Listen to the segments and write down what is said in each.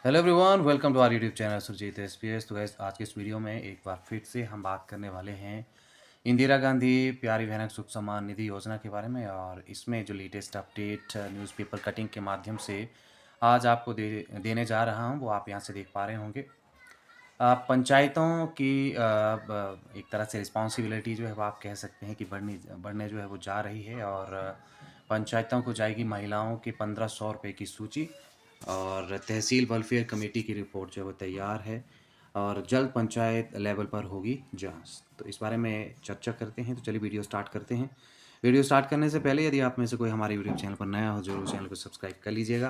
Hello everyone, welcome to our YouTube channel Surjeet SPS. तो guys आज के इस वीडियो में एक बार फिर से हम बात करने वाले हैं इंदिरा गांधी प्यारी बहन सुख सम्मान निधि योजना के बारे में। और इसमें जो लेटेस्ट अपडेट न्यूज़पेपर कटिंग के माध्यम से आज आपको देने जा रहा हूं वो आप यहां से देख पा रहे होंगे। पंचायतों की एक तरह से रिस्पॉन्सिबिलिटी जो है वो आप कह सकते हैं कि बढ़ने जो है वो जा रही है। और पंचायतों को जाएगी महिलाओं के 1500 रुपये की सूची। और तहसील वेलफेयर कमेटी की रिपोर्ट जो है वो तैयार है और जल्द पंचायत लेवल पर होगी जांच। तो इस बारे में चर्चा करते हैं। तो चलिए वीडियो स्टार्ट करते हैं। वीडियो स्टार्ट करने से पहले यदि आप में से कोई हमारे यूट्यूब चैनल पर नया हो जरूर चैनल को सब्सक्राइब कर लीजिएगा।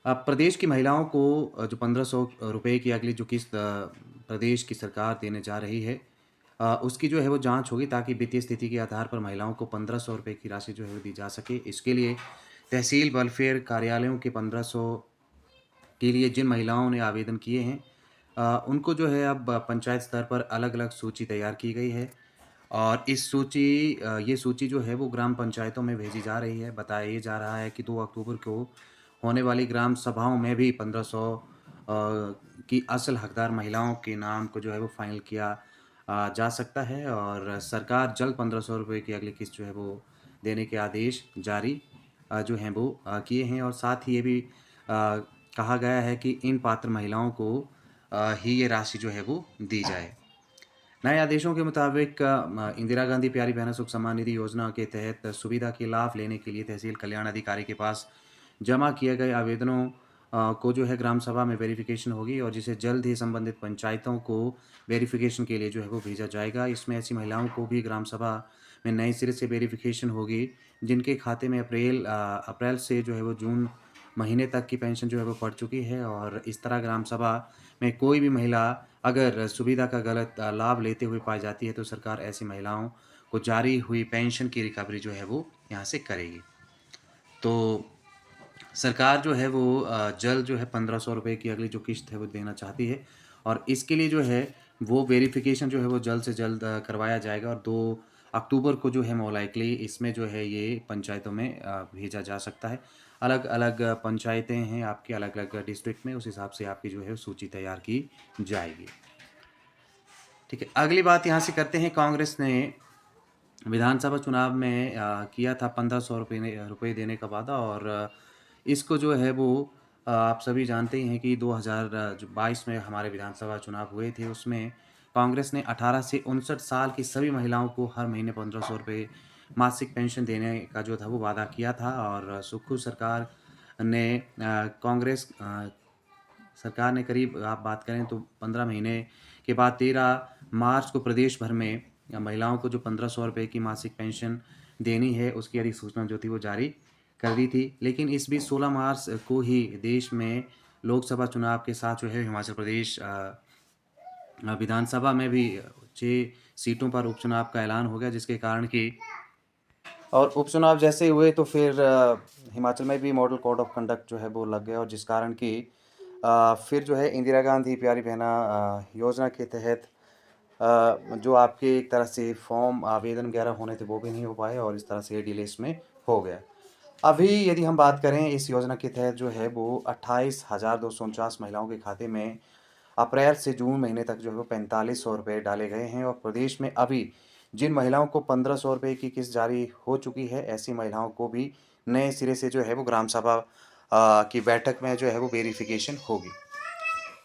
प्रदेश की महिलाओं को जो 1500 रुपये की अगली जो किस्त प्रदेश की सरकार देने जा रही है उसकी जो है वो जांच होगी, ताकि वित्तीय स्थिति के आधार पर महिलाओं को 1500 रुपये की राशि जो है वो दी जा सके। इसके लिए तहसील वेलफेयर कार्यालयों के 1500 के लिए जिन महिलाओं ने आवेदन किए हैं उनको जो है अब पंचायत स्तर पर अलग अलग सूची तैयार की गई है। और ये सूची जो है वो ग्राम पंचायतों में भेजी जा रही है। बताया ये जा रहा है कि 2 अक्टूबर को होने वाली ग्राम सभाओं में भी 1500 की असल हकदार महिलाओं के नाम को जो है वो फाइनल किया जा सकता है। और सरकार जल्द 1500 रुपये की अगली किस्त जो है वो देने के आदेश जारी जो हैं वो किए हैं। और साथ ही ये भी कहा गया है कि इन पात्र महिलाओं को ही ये राशि जो है वो दी जाए। नए आदेशों के मुताबिक इंदिरा गांधी प्यारी बहना सुख सम्मान निधि योजना के तहत सुविधा के लाभ लेने के लिए तहसील कल्याण अधिकारी के पास जमा किए गए आवेदनों को जो है ग्राम सभा में वेरिफिकेशन होगी और जिसे जल्द ही संबंधित पंचायतों को वेरिफिकेशन के लिए जो है वो भेजा जाएगा। इसमें ऐसी महिलाओं को भी ग्राम सभा में नए सिरे से वेरिफिकेशन होगी जिनके खाते में अप्रैल से जो है वो जून महीने तक की पेंशन जो है वो पड़ चुकी है। और इस तरह ग्राम सभा में कोई भी महिला अगर सुविधा का गलत लाभ लेते हुए पाई जाती है तो सरकार ऐसी महिलाओं को जारी हुई पेंशन की रिकवरी जो है वो यहाँ से करेगी। तो सरकार जो है वो जल्द जो है 1500 रुपये की अगली जो किस्त है वो देना चाहती है। और इसके लिए जो है वो वेरिफिकेशन जो है वो जल्द से जल्द करवाया जाएगा। और 2 अक्टूबर को जो है मोलाइकली इसमें जो है ये पंचायतों में भेजा जा सकता है। अलग अलग पंचायतें हैं आपके अलग अलग डिस्ट्रिक्ट में, उस हिसाब से आपकी जो है सूची तैयार की जाएगी। ठीक है, अगली बात यहाँ से करते हैं। कांग्रेस ने विधानसभा चुनाव में किया था 1500 रुपये देने का वादा। और इसको जो है वो आप सभी जानते ही हैं कि 2022 में हमारे विधानसभा चुनाव हुए थे। उसमें कांग्रेस ने 18 से 59 साल की सभी महिलाओं को हर महीने 1500 रुपये मासिक पेंशन देने का जो था वो वादा किया था। और सुखू सरकार ने कांग्रेस सरकार ने करीब आप बात करें तो 15 महीने के बाद 13 मार्च को प्रदेश भर में महिलाओं को जो 1500 रुपये की मासिक पेंशन देनी है उसकी अधिसूचना जो थी वो जारी कर दी थी। लेकिन इस बीच 16 मार्च को ही देश में लोकसभा चुनाव के साथ जो है हिमाचल प्रदेश विधानसभा में भी 6 सीटों पर उपचुनाव का ऐलान हो गया, जिसके कारण कि और उपचुनाव जैसे हुए तो फिर हिमाचल में भी मॉडल कोड ऑफ कंडक्ट जो है वो लग गया। और जिस कारण कि फिर जो है इंदिरा गांधी प्यारी बहना योजना के तहत जो आपके एक तरह से फॉर्म आवेदन वगैरह होने थे वो भी नहीं हो पाए और इस तरह से डिले इसमें हो गया। अभी यदि हम बात करें इस योजना के तहत जो है वो 28,249 महिलाओं के खाते में अप्रैल से जून महीने तक जो है वो 4500 रुपये डाले गए हैं। और प्रदेश में अभी जिन महिलाओं को 1500 रुपये की किस्त जारी हो चुकी है ऐसी महिलाओं को भी नए सिरे से जो है वो ग्राम सभा की बैठक में जो है वो वेरिफिकेशन होगी।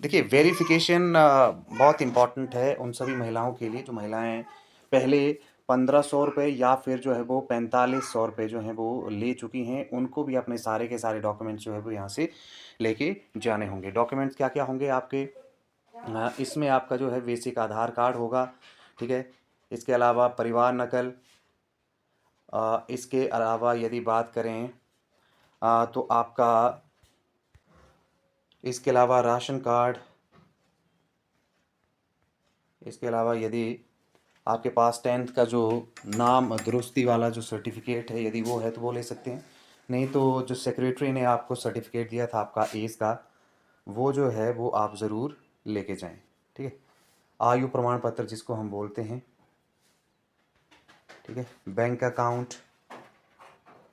देखिए, वेरिफिकेशन बहुत इम्पॉर्टेंट है उन सभी महिलाओं के लिए जो महिलाएं पहले 1500 रुपये या फिर जो है वो 4500 रुपये जो है वो ले चुकी हैं। उनको भी अपने सारे के सारे डॉक्यूमेंट्स जो है वो यहाँ से लेके जाने होंगे। डॉक्यूमेंट्स क्या क्या होंगे आपके? इसमें आपका जो है बेसिक आधार कार्ड होगा, ठीक है। इसके अलावा परिवार नकल, इसके अलावा यदि बात करें तो आपका इसके अलावा राशन कार्ड, इसके अलावा यदि आपके पास 10th का जो नाम दुरुस्ती वाला जो सर्टिफिकेट है यदि वो है तो वो ले सकते हैं। नहीं तो जो सेक्रेटरी ने आपको सर्टिफिकेट दिया था आपका एज का वो जो है वो आप ज़रूर लेके जाएं, ठीक है। आयु प्रमाण पत्र जिसको हम बोलते हैं, ठीक है। बैंक अकाउंट,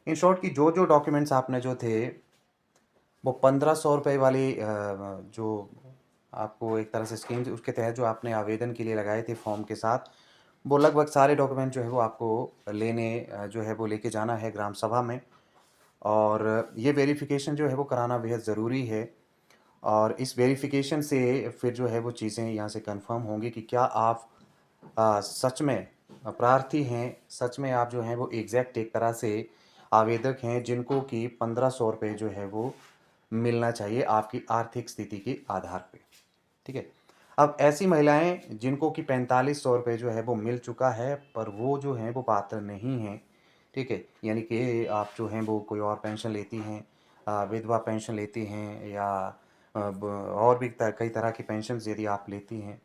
इन शॉर्ट की जो जो डॉक्यूमेंट्स आपने जो थे वो 1500 रुपये वाली जो आपको एक तरह से स्कीम थी, उसके तहत जो आपने आवेदन के लिए लगाए थे फॉर्म के साथ, वो लगभग सारे डॉक्यूमेंट जो है वो आपको लेने जो है वो लेके जाना है ग्राम सभा में। और ये वेरिफ़िकेशन जो है वो कराना बेहद ज़रूरी है। और इस वेरिफ़िकेशन से फिर जो है वो चीज़ें यहाँ से कन्फ़र्म होंगी कि क्या आप सच में प्रार्थी हैं, सच में आप जो हैं वो एग्ज़ैक्ट एक तरह से आवेदक हैं जिनको कि 1500 रुपये जो है वो मिलना चाहिए आपकी आर्थिक स्थिति के आधार पे, ठीक है। अब ऐसी महिलाएं जिनको कि 4500 रुपये जो है वो मिल चुका है, पर वो जो हैं वो पात्र नहीं हैं, ठीक है। यानी कि आप जो हैं वो कोई और पेंशन लेती हैं, विधवा पेंशन लेती हैं, या और भी कई तरह की पेंशन यदि आप लेती हैं,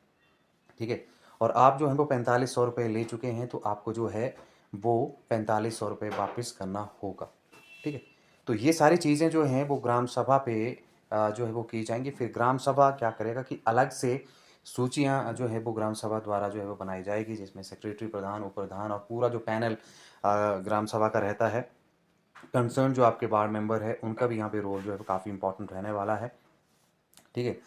ठीक है। और आप जो हैं वो 4500 रुपये ले चुके हैं, तो आपको जो है वो 4500 रुपये वापस करना होगा, ठीक है। तो ये सारी चीज़ें जो हैं वो ग्राम सभा पे जो है वो की जाएंगी। फिर ग्राम सभा क्या करेगा कि अलग से सूचियाँ जो है वो ग्राम सभा द्वारा जो है वो बनाई जाएगी, जिसमें सेक्रेटरी, प्रधान, उप प्रधान और पूरा जो पैनल ग्राम सभा का रहता है। कंसर्न जो आपके वार्ड मेंबर है उनका भी यहाँ पे रोल जो है वो काफ़ी इंपॉर्टेंट रहने वाला है, ठीक है।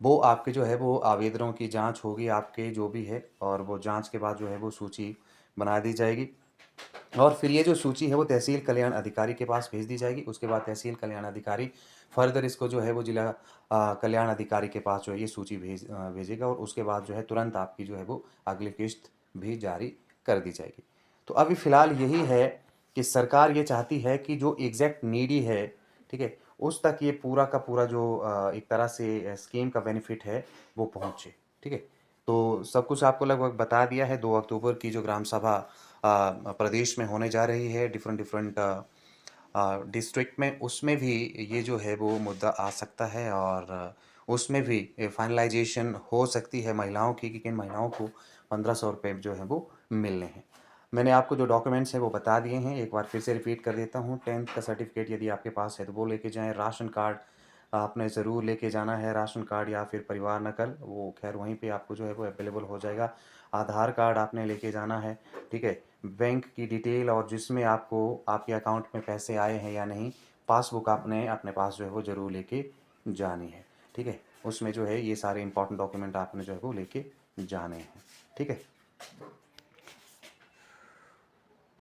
वो आपके जो है वो आवेदनों की जांच होगी आपके जो भी है, और वो जांच के बाद जो है वो सूची बना दी जाएगी। और फिर ये जो सूची है वो तहसील कल्याण अधिकारी के पास भेज दी जाएगी। उसके बाद तहसील कल्याण अधिकारी फर्दर इसको जो है वो जिला कल्याण अधिकारी के पास जो है ये सूची भेजेगा, और उसके बाद जो है तुरंत आपकी जो है वो अगली किस्त भी जारी कर दी जाएगी। तो अभी फ़िलहाल यही है कि सरकार ये चाहती है कि जो एग्जैक्ट नीडी है, ठीक है, उस तक ये पूरा का पूरा जो एक तरह से स्कीम का बेनिफिट है वो पहुँचे, ठीक है। तो सब कुछ आपको लगभग बता दिया है। 2 अक्टूबर की जो ग्राम सभा प्रदेश में होने जा रही है डिफरेंट डिफरेंट डिस्ट्रिक्ट में, उसमें भी ये जो है वो मुद्दा आ सकता है, और उसमें भी फाइनलाइजेशन हो सकती है महिलाओं की कि किन महिलाओं को 1500 रुपये जो है वो मिलने हैं। मैंने आपको जो डॉक्यूमेंट्स हैं वो बता दिए हैं, एक बार फिर से रिपीट कर देता हूँ। 10th का सर्टिफिकेट यदि आपके पास है तो वो लेके जाएँ। राशन कार्ड आपने ज़रूर लेके जाना है, राशन कार्ड या फिर परिवार नकल, वो खैर वहीं पे आपको जो है वो अवेलेबल हो जाएगा। आधार कार्ड आपने लेके जाना है, ठीक है। बैंक की डिटेल और जिसमें आपको आपके अकाउंट में पैसे आए हैं या नहीं, पासबुक आपने अपने पास जो है वो ज़रूर लेके जानी है, ठीक है। उसमें जो है ये सारे इंपॉर्टेंट डॉक्यूमेंट आपने जो है वो लेके जाने हैं, ठीक है।